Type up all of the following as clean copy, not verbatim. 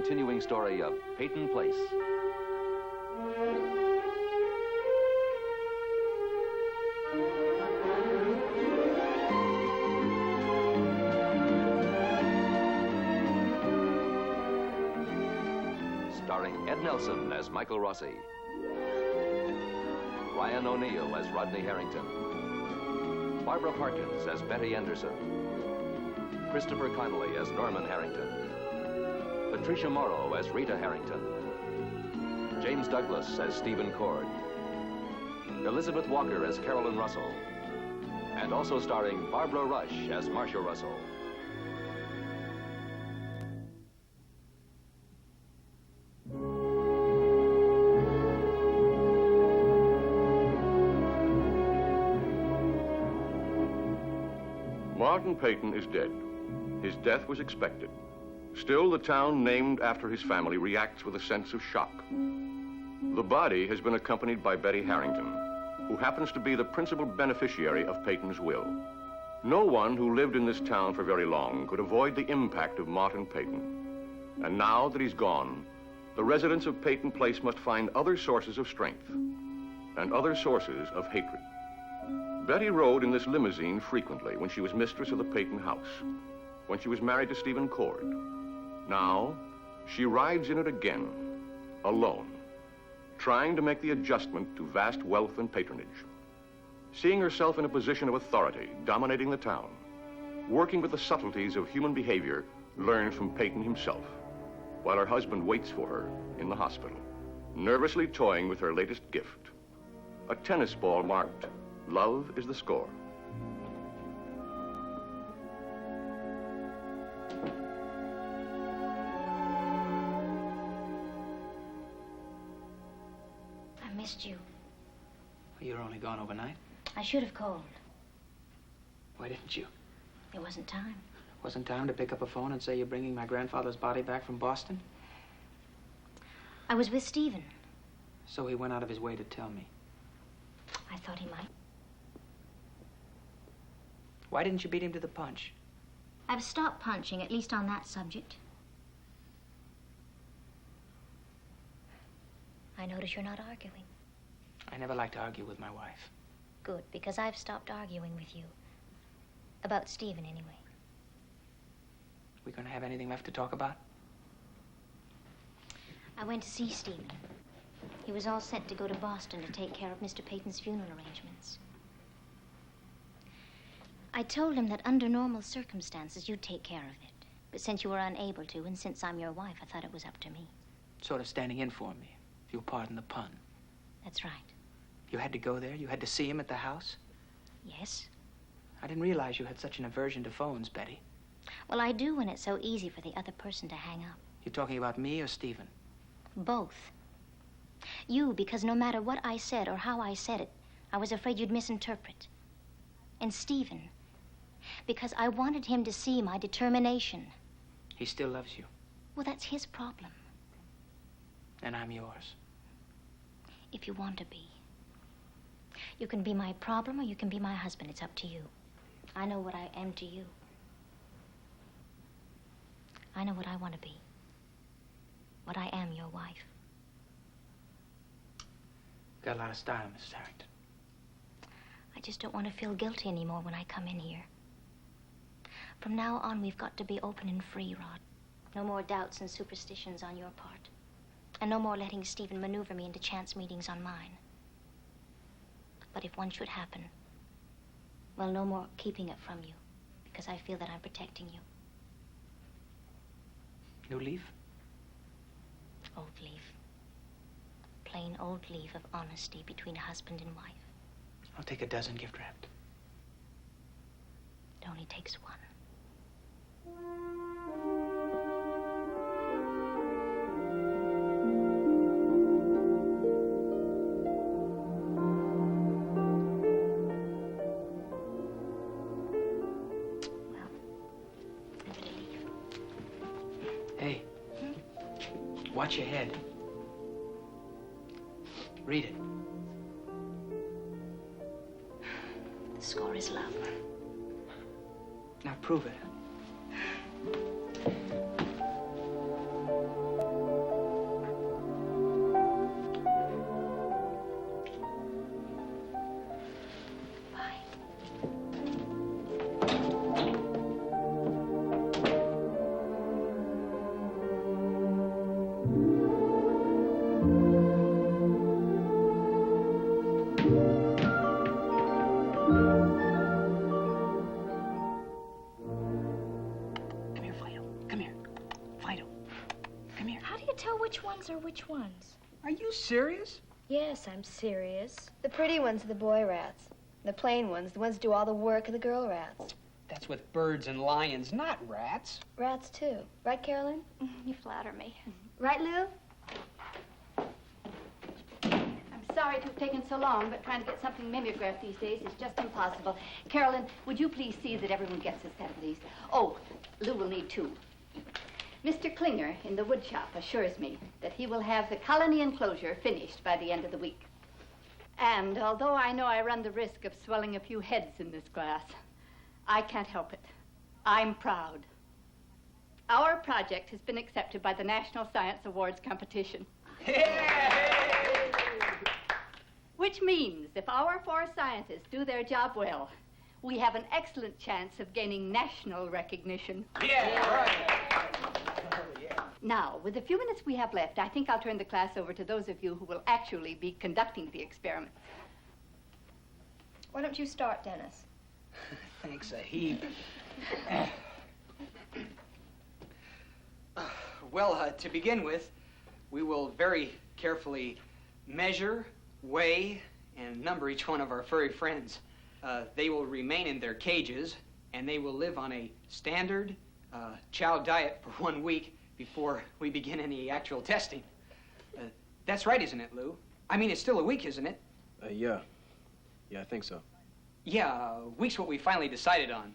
continuing story of Peyton Place. Starring Ed Nelson as Michael Rossi, Ryan O'Neal as Rodney Harrington, Barbara Parkins as Betty Anderson, Christopher Connolly as Norman Harrington, Patricia Morrow as Rita Harrington, James Douglas as Stephen Cord, Elizabeth Walker as Carolyn Russell, and also starring Barbara Rush as Marcia Russell. Martin Peyton is dead. His death was expected. Still, the town named after his family reacts with a sense of shock. The body has been accompanied by Betty Harrington, who happens to be the principal beneficiary of Peyton's will. No one who lived in this town for very long could avoid the impact of Martin Peyton. And now that he's gone, the residents of Peyton Place must find other sources of strength and other sources of hatred. Betty rode in this limousine frequently when she was mistress of the Peyton house, when she was married to Stephen Cord. Now, she rides in it again, alone, trying to make the adjustment to vast wealth and patronage, seeing herself in a position of authority, dominating the town, working with the subtleties of human behavior learned from Peyton himself, while her husband waits for her in the hospital, nervously toying with her latest gift, a tennis ball marked "Love is the score." I missed you. You were only gone overnight? I should have called. Why didn't you? There wasn't time. Wasn't time to pick up a phone and say you're bringing my grandfather's body back from Boston? I was with Stephen. So he went out of his way to tell me. I thought he might. Why didn't you beat him to the punch? I've stopped punching, at least on that subject. I notice you're not arguing. I never like to argue with my wife. Good, because I've stopped arguing with you. About Stephen, anyway. We gonna have anything left to talk about? I went to see Stephen. He was all set to go to Boston to take care of Mr. Peyton's funeral arrangements. I told him that under normal circumstances, you'd take care of it. But since you were unable to, and since I'm your wife, I thought it was up to me. Sort of standing in for me, if you'll pardon the pun. That's right. You had to go there? You had to see him at the house? Yes. I didn't realize you had such an aversion to phones, Betty. Well, I do when it's so easy for the other person to hang up. You talking about me or Stephen? Both. You, because no matter what I said or how I said it, I was afraid you'd misinterpret. And Stephen, because I wanted him to see my determination. He still loves you. Well, that's his problem. And I'm yours. If you want to be. You can be my problem or you can be my husband. It's up to you. I know what I am to you. I know what I want to be. What I am, your wife. Got a lot of style, Mrs. Harrington. I just don't want to feel guilty anymore when I come in here. From now on, we've got to be open and free, Rod. No more doubts and superstitions on your part. And no more letting Stephen maneuver me into chance meetings on mine. But if one should happen, well, no more keeping it from you, because I feel that I'm protecting you. New leaf? Old leaf. Plain old leaf of honesty between husband and wife. I'll take a dozen gift wrapped. It only takes one. Well, I better leave. Hey, watch your head. Read it. The score is love. Now prove it. you tell which ones are which ones? Are you serious? Yes, I'm serious. The pretty ones are the boy rats. The plain ones, the ones who do all the work, are the girl rats. That's with birds and lions, not rats. Rats, too. Right, Carolyn? You flatter me. Right, Lou? I'm sorry to have taken so long, but trying to get something mimeographed these days is just impossible. Carolyn, would you please see that everyone gets a set of these? Oh, Lou will need 2. Mr. Klinger in the wood shop assures me that he will have the colony enclosure finished by the end of the week. And although I know I run the risk of swelling a few heads in this class, I can't help it. I'm proud. Our project has been accepted by the National Science Awards competition. Which means if our 4 scientists do their job well, we have an excellent chance of gaining national recognition. Now, with the few minutes we have left, I think I'll turn the class over to those of you who will actually be conducting the experiment. Why don't you start, Dennis? Thanks a heap. Well, to begin with, we will very carefully measure, weigh, and number each one of our furry friends. They will remain in their cages, and they will live on a standard chow diet for 1 week before we begin any actual testing. That's right, isn't it, Lou? I mean, it's still a week, isn't it? Yeah. Yeah, I think so. Yeah, a week's what we finally decided on.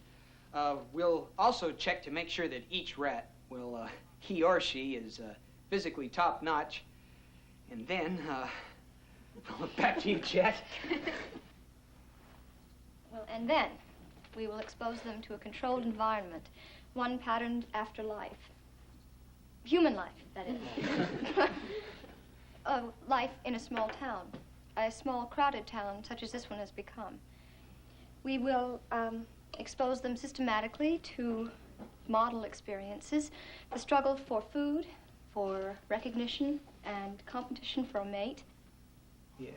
We'll also check to make sure that each rat will, he or she is physically top-notch. And then, back to you, Chet. Well, and then we will expose them to a controlled environment, one patterned after life. Human life, that is. Life in a small town, a small crowded town such as this one has become. We will expose them systematically to model experiences, the struggle for food, for recognition, and competition for a mate. Yeah.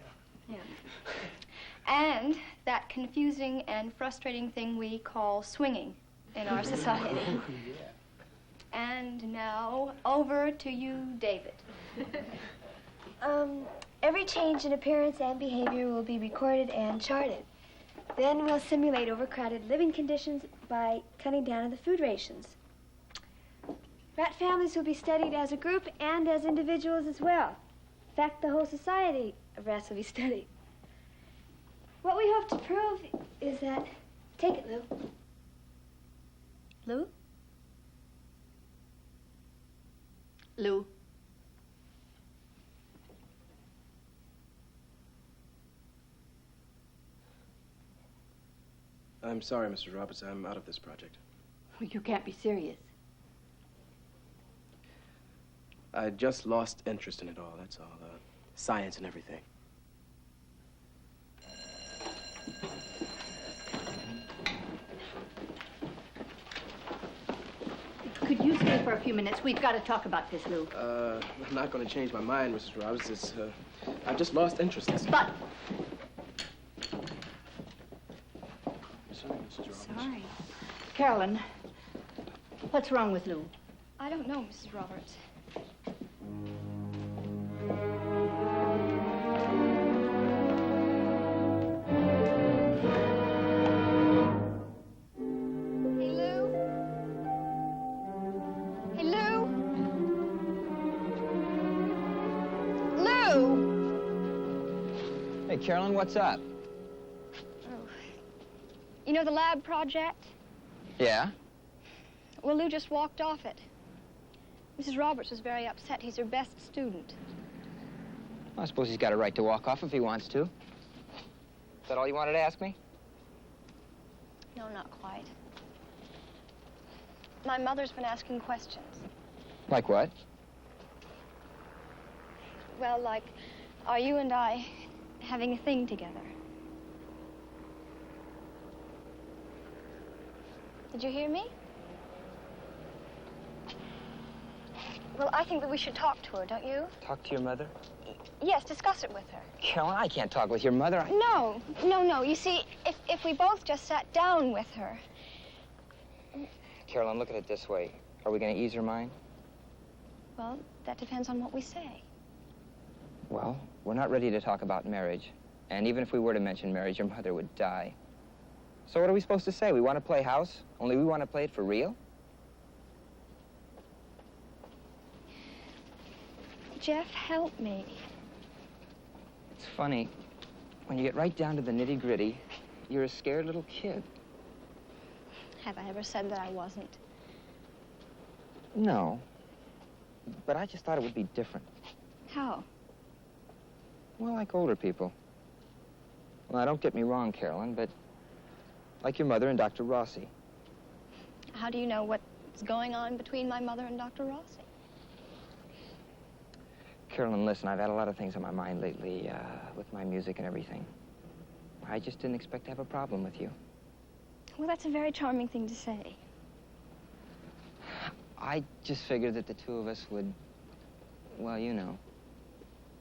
And that confusing and frustrating thing we call swinging in our society. And now, over to you, David. Every change in appearance and behavior will be recorded and charted. Then we'll simulate overcrowded living conditions by cutting down on the food rations. Rat families will be studied as a group and as individuals as well. In fact, the whole society of rats will be studied. What we hope to prove is that... Take it, Lou. Lou? Lou. I'm sorry, Mrs. Roberts. I'm out of this project. You can't be serious. I just lost interest in it all, that's all. Science and everything. Could you stay for a few minutes? We've got to talk about this, Lou. I'm not going to change my mind, Mrs. Roberts. It's, I've just lost interest. But... Sorry, Mrs. Roberts. Sorry. Carolyn, what's wrong with Lou? I don't know, Mrs. Roberts. Hey, Lou? Hey, Lou? Lou! Hey, Carolyn, what's up? You know the lab project? Yeah? Well, Lou just walked off it. Mrs. Roberts was very upset. He's her best student. Well, I suppose he's got a right to walk off if he wants to. Is that all you wanted to ask me? No, not quite. My mother's been asking questions. Like what? Well, like, are you and I having a thing together? Did you hear me? Well, I think that we should talk to her, don't you? Talk to your mother? Yes, discuss it with her. Carolyn, I can't talk with your mother. No. You see, if we both just sat down with her... Carolyn, look at it this way. Are we going to ease her mind? Well, that depends on what we say. Well, we're not ready to talk about marriage. And even if we were to mention marriage, your mother would die. So what are we supposed to say? We want to play house, only we want to play it for real? Jeff, help me. It's funny. When you get right down to the nitty-gritty, you're a scared little kid. Have I ever said that I wasn't? No. But I just thought it would be different. How? Well, like older people. Well, now, don't get me wrong, Carolyn, but like your mother and Dr. Rossi. How do you know what's going on between my mother and Dr. Rossi? Carolyn, listen, I've had a lot of things on my mind lately, with my music and everything. I just didn't expect to have a problem with you. Well, that's a very charming thing to say. I just figured that the two of us would, well, you know.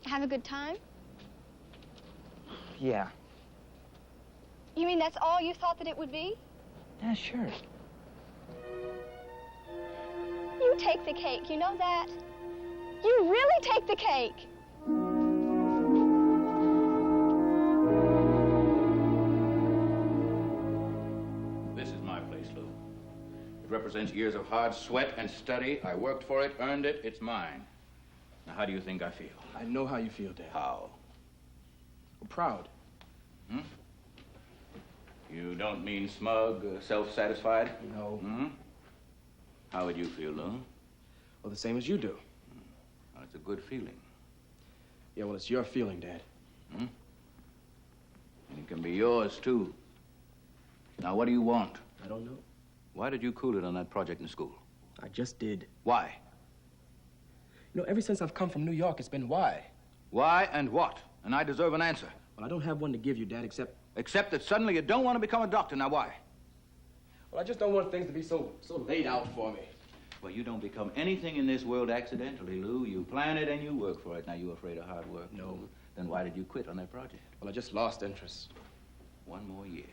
Have a good time? Yeah. You mean that's all you thought that it would be? Yeah, sure. You take the cake, you know that? You really take the cake. This is my place, Lou. It represents years of hard sweat and study. I worked for it, earned it, it's mine. Now, how do you think I feel? I know how you feel, Dad. How? I'm proud. Hmm? You don't mean smug, self-satisfied? No. Hmm? How would you feel, Lou? Well, the same as you do. Well, it's a good feeling. Yeah, well, it's your feeling, Dad. Hmm? And it can be yours, too. Now, what do you want? I don't know. Why did you cool it on that project in school? I just did. Why? You know, ever since I've come from New York, it's been why. Why and what? And I deserve an answer. Well, I don't have one to give you, Dad, except... Except that suddenly you don't want to become a doctor. Now, why? Well, I just don't want things to be so laid out for me. Well, you don't become anything in this world accidentally, Lou. You plan it and you work for it. Now, you afraid of hard work? No. Then why did you quit on that project? Well, I just lost interest. One more year.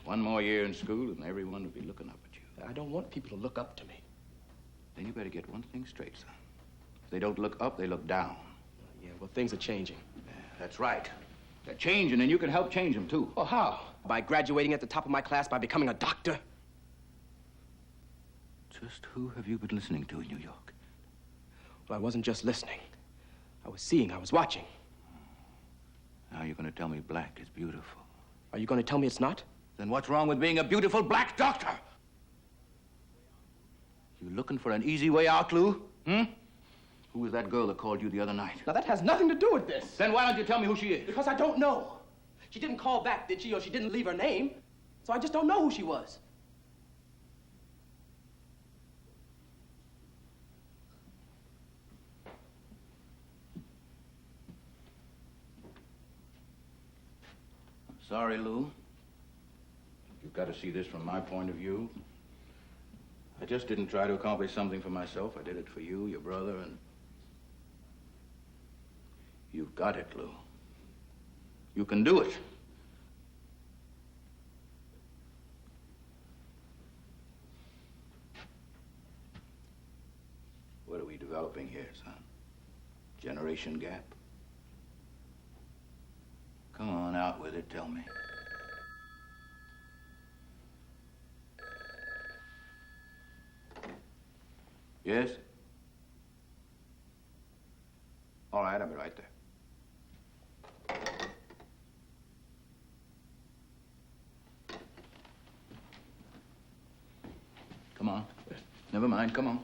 One more year in school and everyone would be looking up at you. I don't want people to look up to me. Then you better get one thing straight, son. If they don't look up, they look down. Yeah, well, things are changing. Yeah, that's right. They're changing, and you can help change them, too. Well, how? By graduating at the top of my class, by becoming a doctor? Just who have you been listening to in New York? Well, I wasn't just listening. I was seeing, I was watching. Now you're going to tell me black is beautiful. Are you going to tell me it's not? Then what's wrong with being a beautiful black doctor? You looking for an easy way out, Lou? Hmm? Who was that girl that called you the other night? Now, that has nothing to do with this. Then why don't you tell me who she is? Because I don't know. She didn't call back, did she? Or she didn't leave her name. So I just don't know who she was. Sorry, Lou. You've got to see this from my point of view. I just didn't try to accomplish something for myself. I did it for you, your brother, and... You've got it, Lou. You can do it. What are we developing here, son? Generation gap? Come on, out with it, tell me. Yes? All right, I'll be right there. Come on. Never mind, come on.